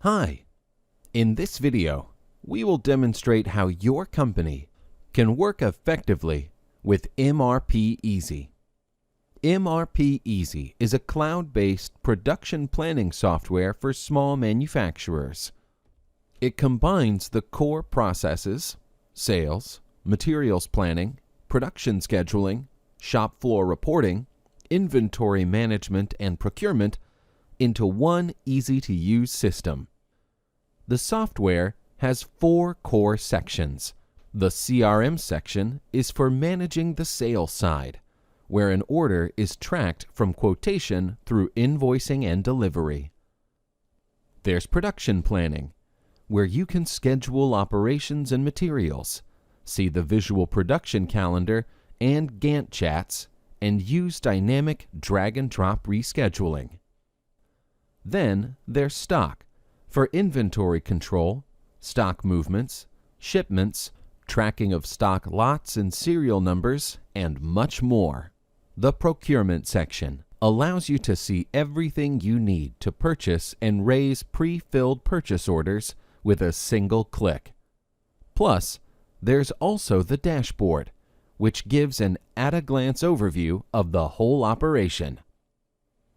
Hi! In this video, we will demonstrate how your company can work effectively with MRPeasy. MRPeasy is a cloud-based production planning software for small manufacturers. It combines the core processes, sales, materials planning, production scheduling, shop floor reporting, inventory management, and procurement into one easy-to-use system. The software has 4 core sections. The CRM section is for managing the sales side, where an order is tracked from quotation through invoicing and delivery. There's production planning, where you can schedule operations and materials, see the visual production calendar and Gantt chats, and use dynamic drag-and-drop rescheduling. Then there's stock, for inventory control, stock movements, shipments, tracking of stock lots and serial numbers, and much more. The procurement section allows you to see everything you need to purchase and raise pre-filled purchase orders with a single click. Plus, there's also the dashboard, which gives an at-a-glance overview of the whole operation.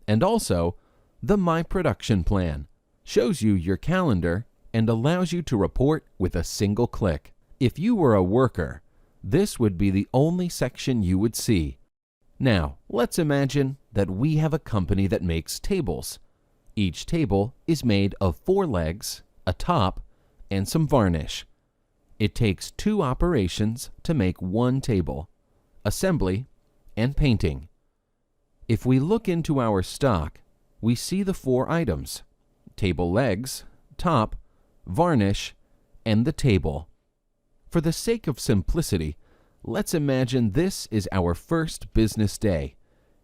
And also, the My Production Plan shows you your calendar and allows you to report with a single click. If you were a worker, this would be the only section you would see. Now, let's imagine that we have a company that makes tables. Each table is made of 4 legs, a top, and some varnish. It takes 2 operations to make one table: assembly and painting. If we look into our stock, we see the 4 items: table legs, top, varnish, and the table. For the sake of simplicity, let's imagine this is our first business day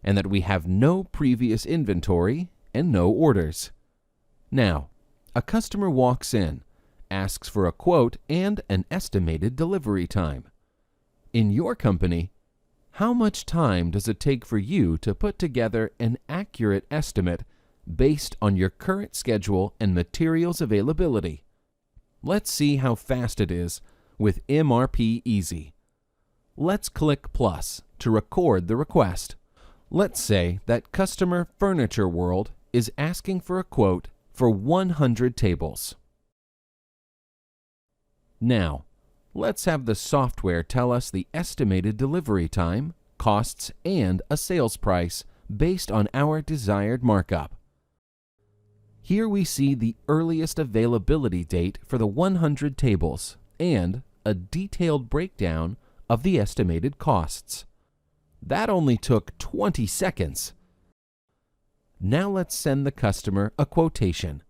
and that we have no previous inventory and no orders. Now, a customer walks in, asks for a quote and an estimated delivery time. In your company, how much time does it take for you to put together an accurate estimate based on your current schedule and materials availability? Let's see how fast it is with MRPeasy. Let's click plus to record the request. Let's say that customer Furniture World is asking for a quote for 100 tables. Now, let's have the software tell us the estimated delivery time, costs, and a sales price based on our desired markup. Here we see the earliest availability date for the 100 tables and a detailed breakdown of the estimated costs. That only took 20 seconds. Now let's send the customer a quotation.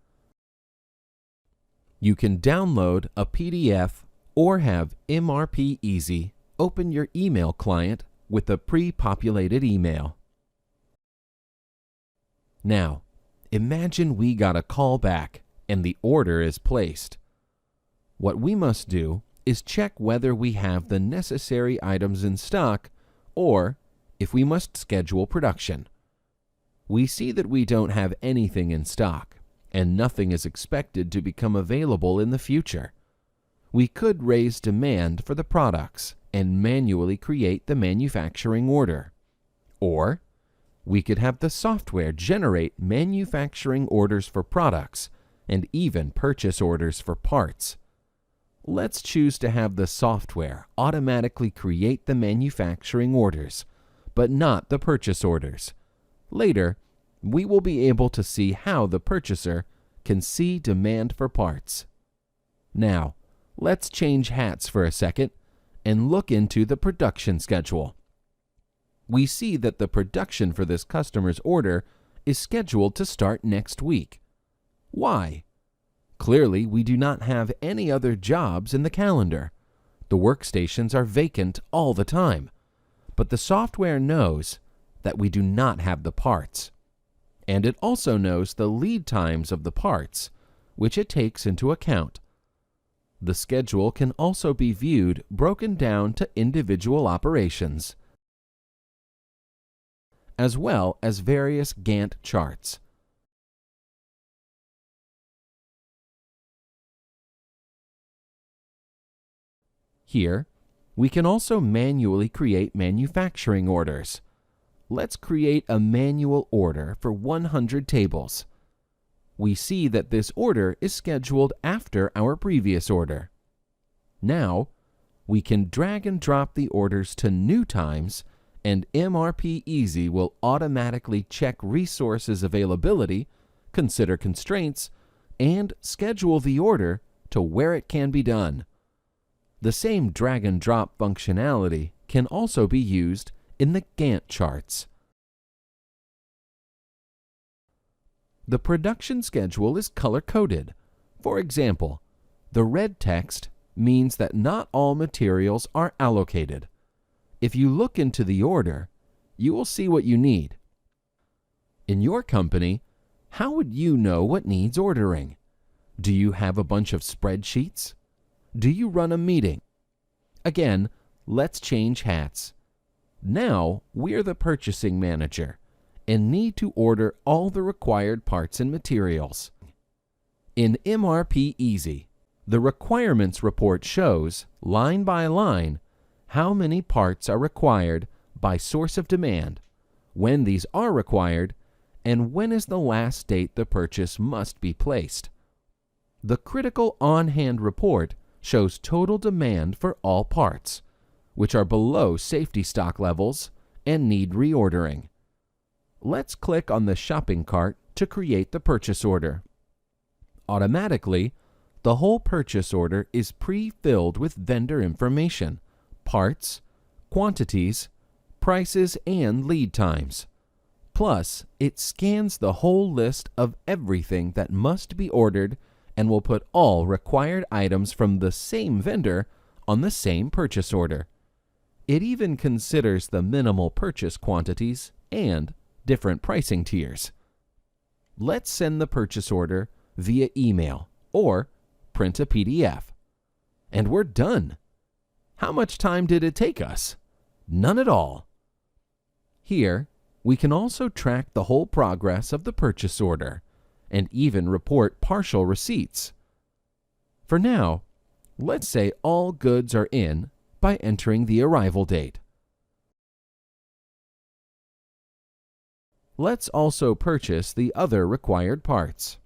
You can download a PDF or have MRPeasy open your email client with a pre-populated email. Now, imagine we got a call back and the order is placed. What we must do is check whether we have the necessary items in stock or if we must schedule production. We see that we don't have anything in stock and nothing is expected to become available in the future. We could raise demand for the products and manually create the manufacturing order. Or we could have the software generate manufacturing orders for products and even purchase orders for parts. Let's choose to have the software automatically create the manufacturing orders, but not the purchase orders. Later, we will be able to see how the purchaser can see demand for parts. Now, let's change hats for a second and look into the production schedule. We see that the production for this customer's order is scheduled to start next week. Why? Clearly, we do not have any other jobs in the calendar. The workstations are vacant all the time, but the software knows that we do not have the parts. And it also knows the lead times of the parts, which it takes into account. The schedule can also be viewed broken down to individual operations, as well as various Gantt charts. Here, we can also manually create manufacturing orders. Let's create a manual order for 100 tables. We see that this order is scheduled after our previous order. Now, we can drag and drop the orders to new times, and MRPeasy will automatically check resources availability, consider constraints, and schedule the order to where it can be done. The same drag and drop functionality can also be used in the Gantt charts. The production schedule is color-coded. For example, the red text means that not all materials are allocated. If you look into the order, you will see what you need. In your company, how would you know what needs ordering? Do you have a bunch of spreadsheets? Do you run a meeting? Again, let's change hats. Now we're the purchasing manager and need to order all the required parts and materials. In MRPeasy, the requirements report shows, line by line, how many parts are required by source of demand, when these are required, and when is the last date the purchase must be placed. The critical on-hand report shows total demand for all parts, which are below safety stock levels and need reordering. Let's click on the shopping cart to create the purchase order. Automatically, the whole purchase order is pre-filled with vendor information, parts, quantities, prices, and lead times. Plus, it scans the whole list of everything that must be ordered and will put all required items from the same vendor on the same purchase order. It even considers the minimal purchase quantities and different pricing tiers. Let's send the purchase order via email or print a PDF. And we're done. How much time did it take us? None at all. Here, we can also track the whole progress of the purchase order and even report partial receipts. For now, let's say all goods are in by entering the arrival date. Let's also purchase the other required parts.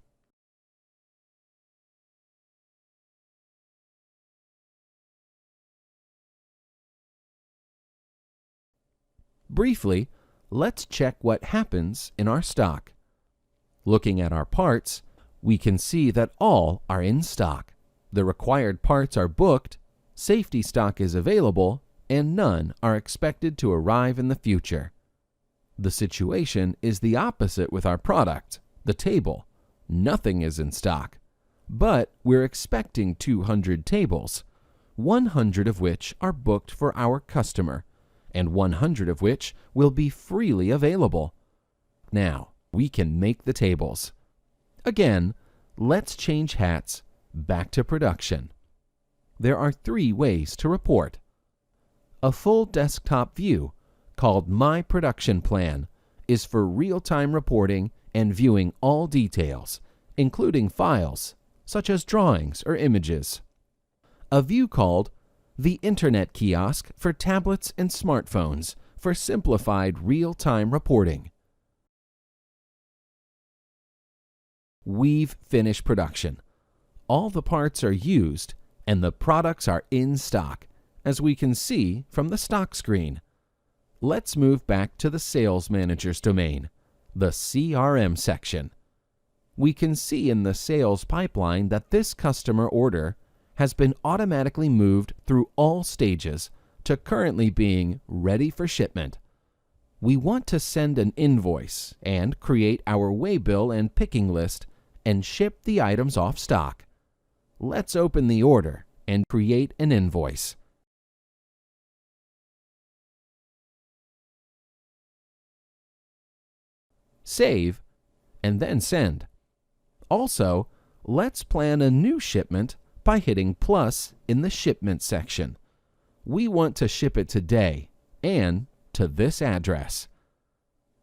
Briefly, let's check what happens in our stock. Looking at our parts, we can see that all are in stock. The required parts are booked, safety stock is available, and none are expected to arrive in the future. The situation is the opposite with our product, the table. Nothing is in stock, but we're expecting 200 tables, 100 of which are booked for our customer, and 100 of which will be freely available. Now, we can make the tables. Again, let's change hats back to production. There are 3 ways to report. A full desktop view, called My Production Plan, is for real-time reporting and viewing all details, including files, such as drawings or images. A view called the Internet Kiosk for tablets and smartphones for simplified real-time reporting. We've finished production. All the parts are used and the products are in stock, as we can see from the stock screen. Let's move back to the Sales Manager's domain, the CRM section. We can see in the sales pipeline that this customer order has been automatically moved through all stages to currently being ready for shipment. We want to send an invoice and create our waybill and picking list and ship the items off stock. Let's open the order and create an invoice. Save, and then send. Also, let's plan a new shipment by hitting plus in the shipment section. We want to ship it today and to this address.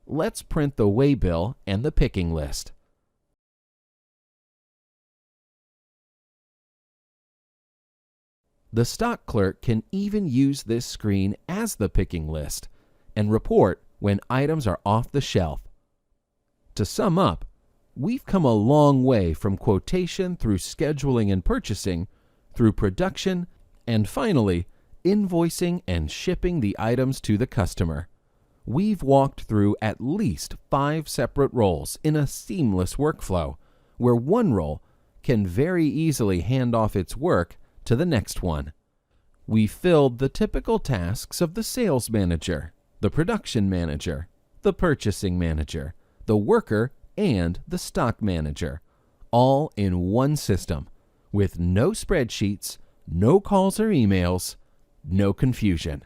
Let's print the waybill and the picking list. The stock clerk can even use this screen as the picking list and report when items are off the shelf. To sum up, we've come a long way from quotation through scheduling and purchasing, through production, and finally, invoicing and shipping the items to the customer. We've walked through at least 5 separate roles in a seamless workflow, where one role can very easily hand off its work to the next one. We filled the typical tasks of the sales manager, the production manager, the purchasing manager, the worker, and the stock manager, all in one system, with no spreadsheets, no calls or emails, no confusion.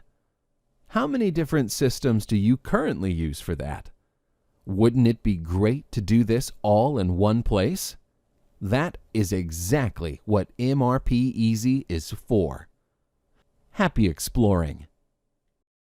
How many different systems do you currently use for that? Wouldn't it be great to do this all in one place? That is exactly what MRPeasy is for. Happy exploring!